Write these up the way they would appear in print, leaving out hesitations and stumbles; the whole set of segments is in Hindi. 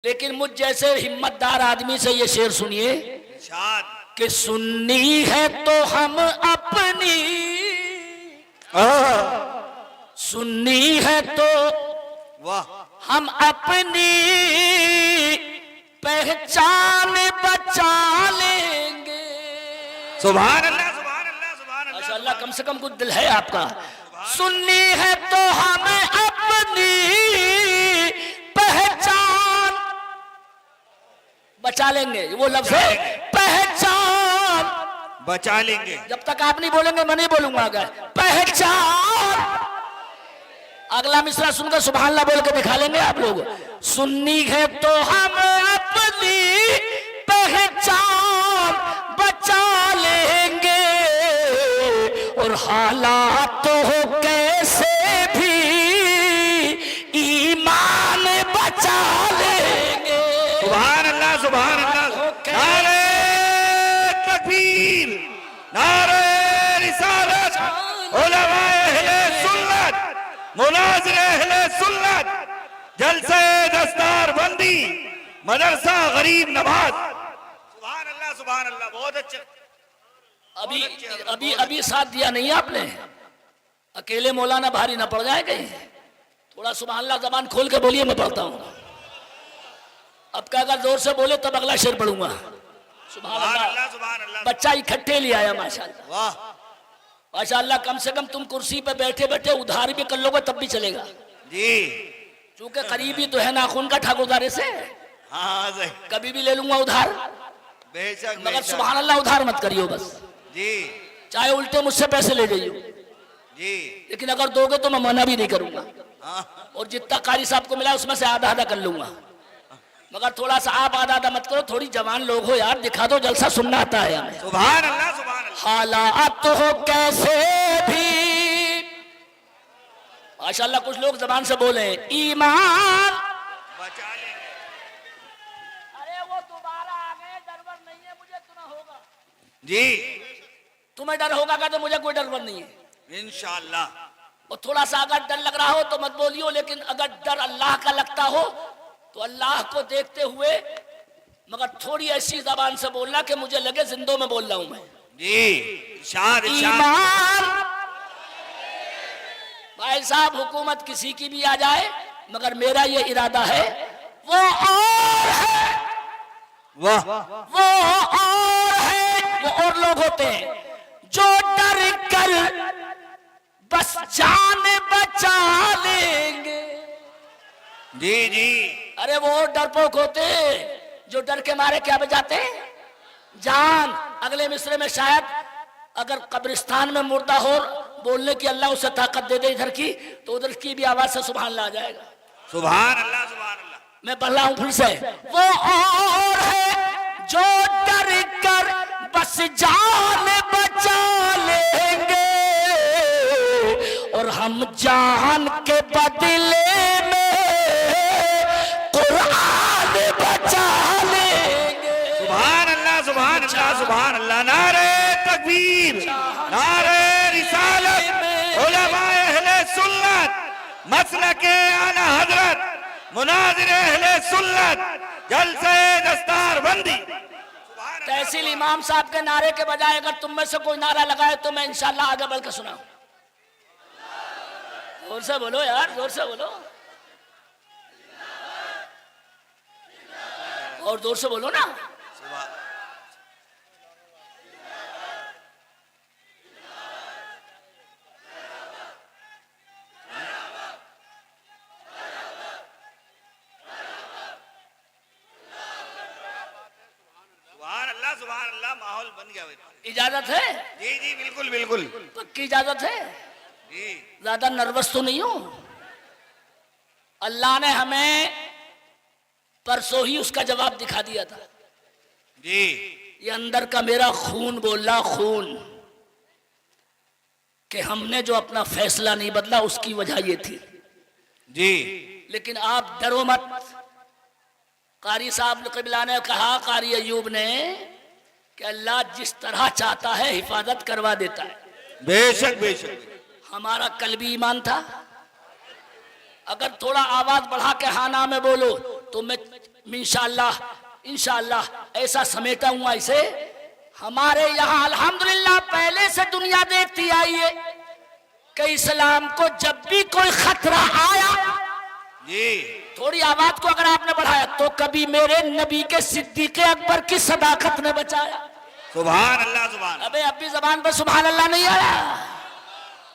लेकिन मुझ जैसे हिम्मतदार आदमी से ये शेर सुनिए कि सुन्नी है तो हम अपनी, सुन्नी है तो वाह हम अपनी पहचान बचा लेंगे। सुभान अल्लाह, सुभान अल्लाह, सुभान अल्लाह। माशाअल्लाह, कम से कम कुछ दिल है आपका। सुन्नी है तो हम अपनी पहचान बचा लेंगे, वो लफ्ज़ है पहचान बचा लेंगे। जब तक आप नहीं बोलेंगे मैं नहीं बोलूंगा। अगर पहचान, अगला मिसरा सुनकर सुभान अल्लाह बोल के दिखा लेंगे आप लोग। सुन्नी है तो हम अपनी पहचान बचा लेंगे और हालात हो कैसे भी ईमान बचा लेंगे। सुभान अल्लाह, सुभान अल्लाह। नारे तकबीर, नारे रिसालत, उलमाए अहले सुन्नत, मुनाज़िर अहले सुन्नत, जलसे दस्तार बंदी, मदरसा गरीब नवाज। सुभान अल्लाह, सुभान अल्लाह। बहुत अच्छा। अभी साथ दिया नहीं आपने। अकेले मौलाना भारी ना पड़ जाए कहीं। थोड़ा सुभान अल्लाह जबान खोल के बोलिए, मैं पढ़ता हूँ। अब क्या अगर जोर से बोले तब अगला शेर पढ़ूंगा। सुभान अल्लाह, सुभान अल्लाह। बच्चा इकट्ठे ले आया माशाअल्लाह, वाह माशाअल्लाह। कम से कम तुम कुर्सी पे बैठे बैठे उधार भी कर लोगे तब भी चलेगा जी। क्योंकि करीबी तो है नाखून का ठाकुरदारे से। हाँ कभी भी ले लूंगा उधार, बेशक, मगर सुभान अल्लाह उधार मत करियो बस जी चाहे उल्टे मुझसे पैसे ले जाइयो जी। लेकिन अगर दोगे तो मैं मना भी नहीं करूंगा। हाँ। और जितना कारी साहब को मिला उसमें से आधा आधा कर लूंगा, मगर थोड़ा सा आप आधा आधा मत करो। थोड़ी जवान लोग हो यार, दिखा दो, जलसा सुनना आता है हमें। सुभान अल्लाह, सुभान अल्लाह। हालात हो कैसे भी, माशाअल्लाह कुछ लोग जबान से बोले ईमान बचा लेंगे। अरे वो दोबारा आ गए, डरवर नहीं है मुझे, तुम्हें होगा जी, तुम्हें डर होगा का तो मुझे कोई डरवर नहीं है इंशाअल्लाह। और थोड़ा सा अगर डर लग रहा हो तो मत बोलियो, लेकिन अगर डर अल्लाह का लगता हो तो अल्लाह को देखते हुए, मगर थोड़ी ऐसी जबान से बोलना कि मुझे लगे जिंदों में बोल रहा हूं मैं। जी, इरशाद, इरशाद। ईमान भाई साहब, हुकूमत किसी की भी आ जाए, मगर मेरा ये इरादा है वो और है, वाह वो और है, वो और लोग होते हैं जो डर कर बस जान बचा लेंगे। जी जी। अरे वो डरपोक होते जो डर के मारे क्या बचाते जान। अगले मिसरे में शायद अगर कब्रिस्तान में मुर्दा हो, बोलने की अल्लाह उसे ताकत दे दे इधर की, तो उधर की भी आवाज से सुभान अल्लाह आ जाएगा। सुभान अल्लाह, सुभान अल्लाह। मैं पढ़ रहा हूं फिर से। वो और है जो डर कर बस जान बचा लेंगे और हम जान के बदले में कुरान बचा लेंगे। सुभान अल्लाह, सुभान अल्लाह, सुभान अल्लाह। नारे तकबीर, नारे रिसालत, उलमाए अहले सुन्नत, मसलके आला हजरत, मुनाज़िर अहले सुन्नत, जलसे दस्तार बंदी। तहसील इमाम साहब के नारे के बजाय अगर तुम में से कोई नारा लगाए तो मैं इंशाल्लाह आगे बढ़ के सुनाऊं। जोर से बोलो यार, जोर से बोलो, और जोर से बोलो ना। सुभान अल्लाह, सुभान अल्लाह। माहौल बन गया। इजाजत है? जी जी, बिल्कुल बिल्कुल। पक्की इजाजत है? जी। ज्यादा नर्वस तो नहीं हो? अल्लाह ने हमें परसों ही उसका जवाब दिखा दिया था। जी। ये अंदर का मेरा खून बोल रहा, खून, कि हमने जो अपना फैसला नहीं बदला उसकी वजह ये थी। जी। लेकिन आप डरो मत। कारी साहब क़िबला ने कहा, कारी अयूब ने, कि अल्लाह जिस तरह चाहता है हिफाजत करवा देता है। बेशक बेशक। हमारा कल्बी ईमान था। अगर थोड़ा आवाज बढ़ा के हाँ ना में बोलो तो मैं इंशाअल्लाह इंशाअल्लाह ऐसा समेटा हुआ इसे। हमारे यहाँ अल्हम्दुलिल्लाह पहले से दुनिया देखती आई है कि इस्लाम को जब भी कोई खतरा आया जी, थोड़ी आवाज को अगर आपने बढ़ाया तो कभी मेरे नबी के सिद्दीक़ अकबर की सदाकत ने बचाया। सुभान अल्लाह सुभान। अबे अब भी जबान पर सुभान अल्लाह नहीं आया।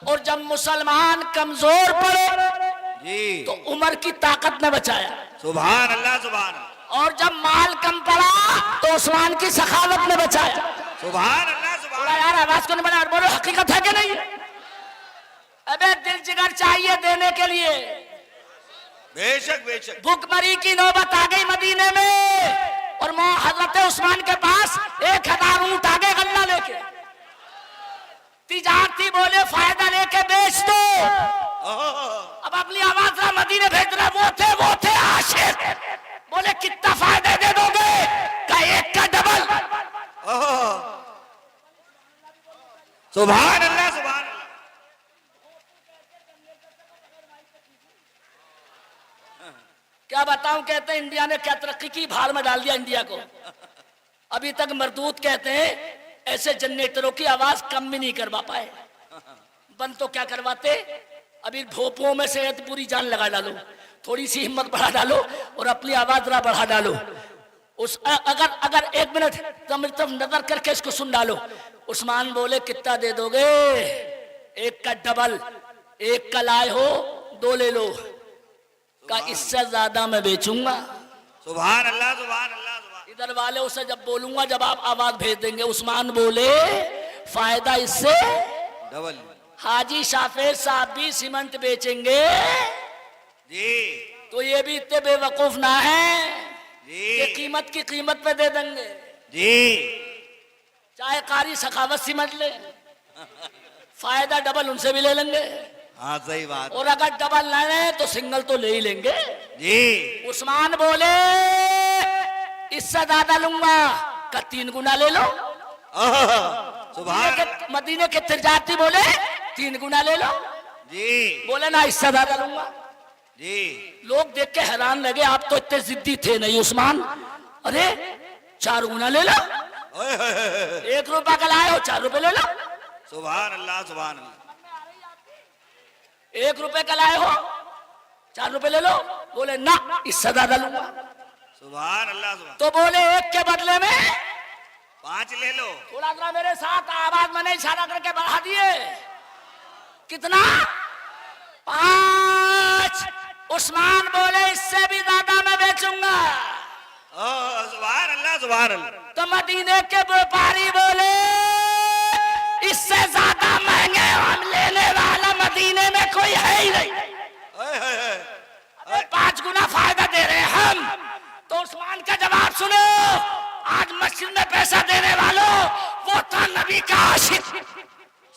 और जब मुसलमान कमजोर पड़े जी, तो उमर की ताकत ने बचाया। सुभान अल्लाह सुभान। और जब माल कम पड़ा तो उस्मान की सखावत ने बचाया। सुभान अल्लाह बोला सुभान। यार आवाज को नहीं बना, बोलो हकीकत है कि नहीं? अबे दिल जिगर चाहिए देने के लिए। बेशक बेशक। भूखमरी की नौबत आ गई मदीने में और हजरत उस्मान के पास 1000 ऊंट आ गए गल्ला लेके। तिजारती बोले फायदा लेके बेच दो। अब अपनी आवाज मदीने भेज रहे, वो थे आशिक। बोले कितना फायदा दे दोगे? का एक का डबल। सुभान अल्लाह सुभान। क्या बताऊं, कहते हैं इंडिया ने क्या तरक्की की, भाड़ में डाल दिया इंडिया को। अभी तक मरदूत कहते हैं ऐसे जनरेटरों की आवाज कम भी नहीं करवा पाए। बंद तो क्या करवाते, अभी भोपों में से पूरी जान लगा डालो, थोड़ी सी हिम्मत बढ़ा डालो और अपनी आवाज जरा बढ़ा डालो। उस अगर 1 मिनट तरफ नजर करके इसको सुन डालो। उस्मान बोले कितना दे दोगे? 1 का डबल। 1 का लाए हो 2 ले लो। का इससे ज्यादा मैं बेचूंगा। सुभान अल्लाह सुभान अल्लाह सुभान। इधर वाले से जब बोलूंगा जब आप आवाज भेज देंगे। उस्मान बोले फायदा इससे डबल। हाजी शाफेर साहब भी सीमेंट बेचेंगे जी, तो ये भी इतने बेवकूफ ना है जी, कि कीमत की कीमत पे दे देंगे। जी, चाहे कारी सखावत सीमेंट ले, फायदा डबल उनसे भी ले लेंगे। हाँ सही बात। और अगर डबल ना ले तो सिंगल तो ले ही लेंगे। जी, उस्मान बोले इससे ज्यादा लूंगा। का 3 गुना ले लो। सुभान। मदीने के तिजारती बोले 3 गुना ले लो। जी, बोले ना इससे ज्यादा लूंगा। जी, लोग देख के हैरान लगे, आप तो इतने जिद्दी थे नहीं उस्मान। अरे 4 गुना ले लो। 1 रुपया का लाए हो 4 रुपए ले लो। सुभान अल्लाह सुभान अल्लाह। 1 रुपए का लाए हो 4 रुपए ले लो। बोले ना इससे ज्यादा लूंगा। सुभान अल्लाह सुभान। तो बोले 1 के बदले में 5 ले लो। थोड़ा सा मेरे साथ आवाज मैंने इशारा करके बढ़ा दिए। कितना? 5। उस्मान बोले इससे भी ज्यादा मैं बेचूंगा। सुभान अल्लाह सुभान अल्लाह। तो मदीने के व्यापारी बोले इससे ज्यादा महंगे हम लेने वाला मदीने में कोई है ही नहीं। 5 गुना फायदा दे रहे हैं हम। तो उस्मान का जवाब सुनो, आज मस्जिद में पैसा देने वालों वो था नबी का आशिक।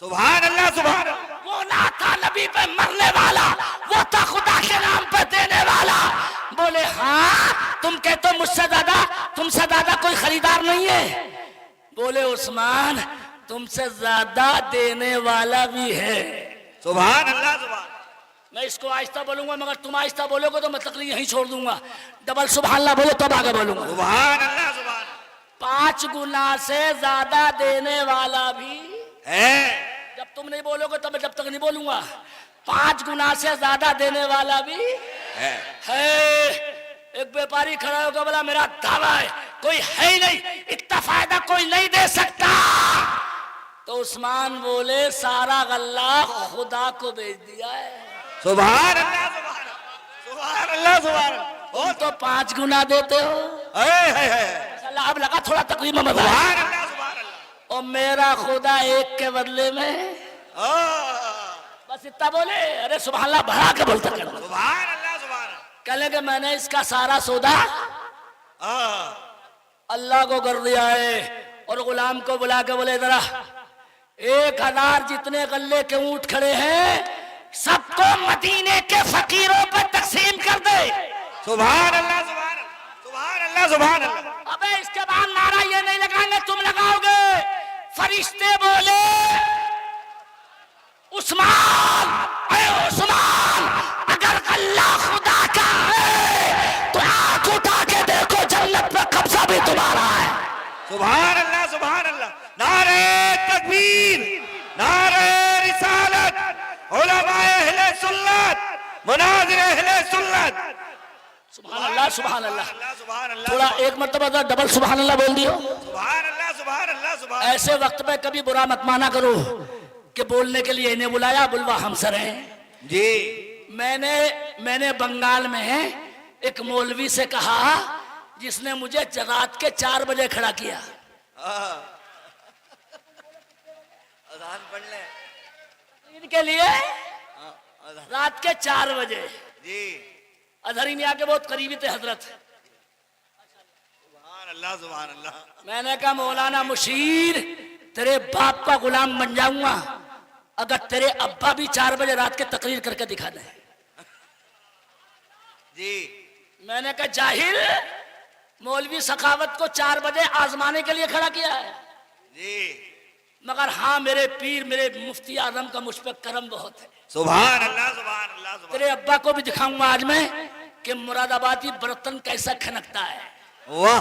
सुभान अल्लाह सुभान अल्लाह। वो ना था नबी पे मरने वाला, वो था खुदा के नाम पे देने वाला। बोले हाँ तुम कहते हो मुझसे ज्यादा, तुमसे ज्यादा कोई खरीदार नहीं है। बोले उस्मान तुमसे ज्यादा देने वाला भी है। सुभान अल्लाह सुभान। मैं इसको आहिस्ता बोलूंगा मगर तुम आहिस्ता बोलोगे तो मैं तकरीर यहीं छोड़ दूंगा। डबल सुभान अल्लाह बोलो तब आगे बोलूंगा। सुभान अल्लाह सुभान। 5 गुना से ज्यादा देने वाला भी है। जब तुम नहीं बोलोगे तब मैं जब तक नहीं बोलूंगा। 5 गुना से ज्यादा देने वाला भी है। एक व्यापारी खड़ा होकर बोला मेरा दावा है कोई है ही नहीं, इतना फायदा कोई नहीं दे सकता। तो उस्मान बोले सारा गल्ला खुदा को बेच दिया है। सुभान अल्लाह सुभान सुभान अल्लाह सुभान। तुम तो 5 गुना देते हो। अब लगा थोड़ा तकलीफ में मजा। सुभान अल्लाह सुभान अल्लाह। और मेरा खुदा 1 के बदले में बस इतना बोले। अरे सुभान अल्लाह बढ़ा के बोलता कर। सुभान अल्लाह सुभान। कहने के मैंने इसका सारा सौदा अल्लाह को कर दिया है। और गुलाम को बुला के बोले जरा 1000 जितने गल्ले के ऊंट खड़े हैं सबको मदीने के फकीरों पर तकसीम कर दे। सुभान अल्लाह सुभान सुभान अल्लाह सुभान अल्लाह। अबे इसके बाद नारा ये नहीं लगाएंगे तुम लगाओगे। फरिश्ते बोले उस्मान, अरे उस्मान अगर अल्लाह खुदा का है तो आंख उठा के देखो। सुभान अल्लाह सुभान अल्लाह। नारे तकबीर, नारे रिसालत, उलमाए अहले सुन्नत, मुनाजिर अहले सुन्नत। सुभान अल्लाह सुभान अल्लाह। सुभान अल्लाह। थोड़ा एक मर्तबा तो डबल सुभान अल्लाह बोल दियो। सुभान अल्लाह सुभान अल्लाह सुभान। ऐसे वक्त में कभी बुरा मत माना करो कि बोलने के लिए इन्हें बुलाया, बुलवा हम सर हैं जी। मैंने बंगाल में एक मौलवी से कहा जिसने मुझे रात के 4 बजे खड़ा किया। अज़ान पढ़ ले इनके लिए रात के 4 बजे जी। अधर ही नहीं आके बहुत करीबी थे हजरत। सुभान अल्लाह सुभान अल्लाह। मैंने कहा मौलाना मुशीर तेरे बाप का गुलाम बन जाऊंगा अगर तेरे अब्बा भी 4 बजे रात के तकरीर करके दिखा दे जी। मैंने कहा जाहिल, मौलवी सखावत को 4 बजे आजमाने के लिए खड़ा किया है जी। मगर हाँ मेरे पीर मेरे मुफ्ती आजम का मुझ पर करम बहुत है। सुभान अल्लाह सुभान अल्लाह सुभान। तेरे अब्बा को भी दिखाऊंगा आज मैं कि मुरादाबादी बर्तन कैसा खनकता है। वाह।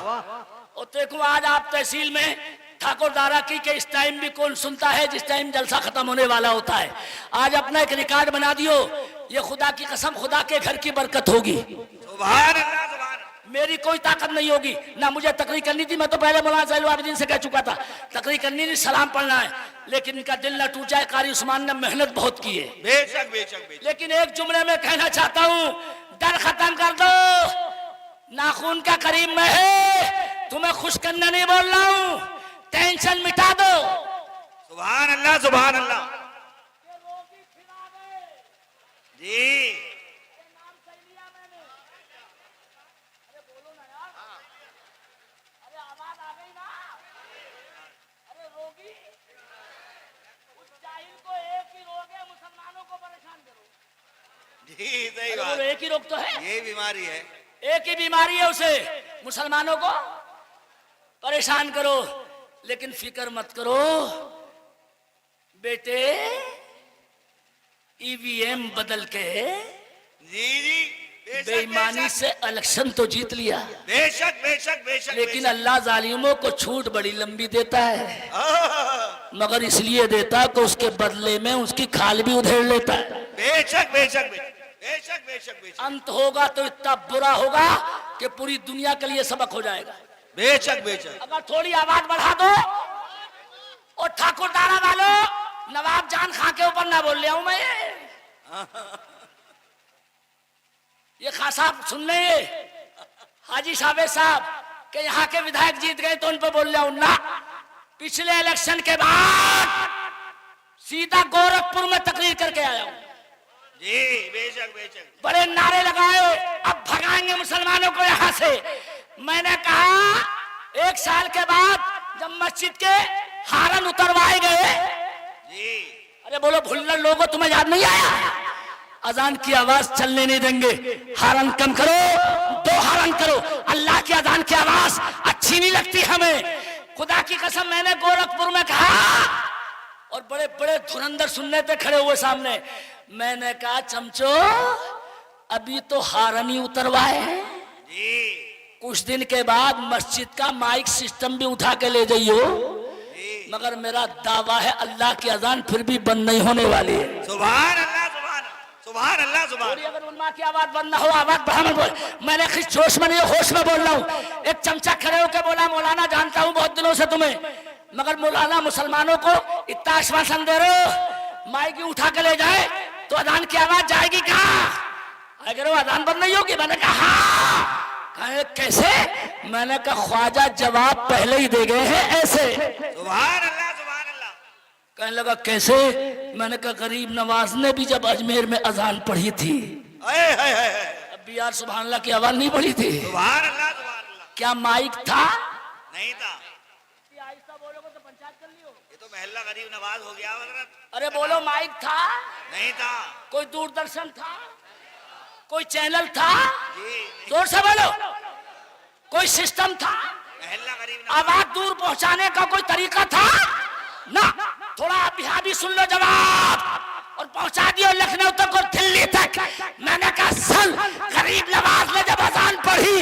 और देखो आज आप तहसील में ठाकुरदारा की के इस टाइम भी कौन सुनता है जिस टाइम जलसा खत्म होने वाला होता है। आज अपना एक रिकॉर्ड बना दियो, ये खुदा की कसम खुदा के घर की बरकत होगी। सुभान अल्लाह सुभान। मेरी कोई ताकत नहीं होगी ना मुझे तकरीर करनी थी। मैं तो पहले मौलाना ज़ैनुल आबिदीन से कह चुका था तकरीर करनी नहीं, सलाम पढ़ना है, लेकिन इनका दिल न टूट जाए। कारी उस्मान ने मेहनत बहुत की है। बेशक बेशक बेशक। लेकिन एक जुमले में कहना चाहता हूँ, डर खत्म कर दो, नाखून का करीम में है, तुम्हें खुश करना नहीं बोल रहा हूँ, टेंशन मिटा दो। सुभान अल्लाह सुभान अल्लाह जी। जी सही बात। एक ही रोग तो है, ये बीमारी है, एक ही बीमारी है, उसे मुसलमानों को परेशान करो। लेकिन फिक्र मत करो बेटे, ईवीएम बदल के जी जी बेशक, बेईमानी बेशक, से इलेक्शन तो जीत लिया, बेशक बेशक बेशक। लेकिन अल्लाह जालिमों को छूट बड़ी लंबी देता है, आह, मगर इसलिए देता है कि उसके बदले में उसकी खाल भी उधेड़ लेता है। बेशक बेशक बेशक बेशक बेशक। अंत होगा तो इतना बुरा होगा कि पूरी दुनिया के लिए सबक हो जाएगा। बेशक बेशक। अगर थोड़ी आवाज बढ़ा दो और ठाकुरदारा वालों, नवाब जान खां के ऊपर ना बोल लिया हूं मैं, ये खां साहब सुन ले, हाजी साहब के यहाँ के विधायक जीत गए तो उन पर बोल लिया हूं ना। पिछले इलेक्शन के बाद सीधा गोरखपुर में तकरीर करके आया हूं। जी बेशक बेशक। बड़े नारे लगाए, अब भगाएंगे मुसलमानों को यहाँ से। मैंने कहा 1 साल के बाद जब मस्जिद के हारन उतरवाए गए, जी अरे बोलो भुल्लर लोगों, तुम्हें याद नहीं आया? अजान की आवाज चलने नहीं देंगे, हारन कम करो, 2 हारन करो। अल्लाह की अजान की आवाज अच्छी नहीं लगती हमें। खुदा की कसम मैंने गोरखपुर में कहा, और बड़े बड़े धुरंधर सुनने थे खड़े हुए सामने। मैंने कहा चमचो, अभी तो हारन ही उतरवाए हैं, जी कुछ दिन के बाद मस्जिद का माइक सिस्टम भी उठा के ले जाइयो, मगर मेरा दावा है अल्लाह की अजान फिर भी बंद नहीं होने वाली है। सुभान अल्लाह सुभान सुभान अल्लाह सुभान। अगर उन्मा की आवाज बंद ना हो, आवाज बढ़ा मत बोल। मैंने किस जोश में नहीं, होश में बोल रहा हूँ। एक चमचा खड़े होकर बोला, मौलाना जानता हूँ बहुत दिनों से तुम्हें, मगर मौलाना मुसलमानों को इतना आश्वासन दे रहे हो, माइक उठा के ले जाए तो अजान की आवाज जाएगी कहाँ? अगर वो अजान बंद नहीं होगी? मैंने कहा कहे कैसे? मैंने कहा ख्वाजा जवाब पहले ही दे गए हैं ऐसे। सुभान अल्लाह सुभान अल्लाह। कहने लगा कैसे? मैंने कहा गरीब नवाज ने भी जब अजमेर में अजान पढ़ी थी, अब भी यार सुभान अल्लाह की आवाज नहीं पढ़ी थी। सुभान अल्लाह सुभान अल्लाह। क्या माइक था? नहीं था। आहिस्ता बोलोगे तो पंचायत कर लियो। ये तो महल्ला गरीब नवाज हो गया हजरत। अरे बोलो माइक था? नहीं था। कोई दूरदर्शन था? कोई चैनल था? जी जोर से बोलो। कोई सिस्टम था? महल्ला गरीब नवाज। आवाज दूर पहुंचाने का कोई तरीका था ना? थोड़ा आप यहाँ भी सुन लो जवाब, और पहुंचा दियो लखनऊ तक और दिल्ली तक। मैंने कहा सल गरीब नवाज ने जब अजान पढ़ी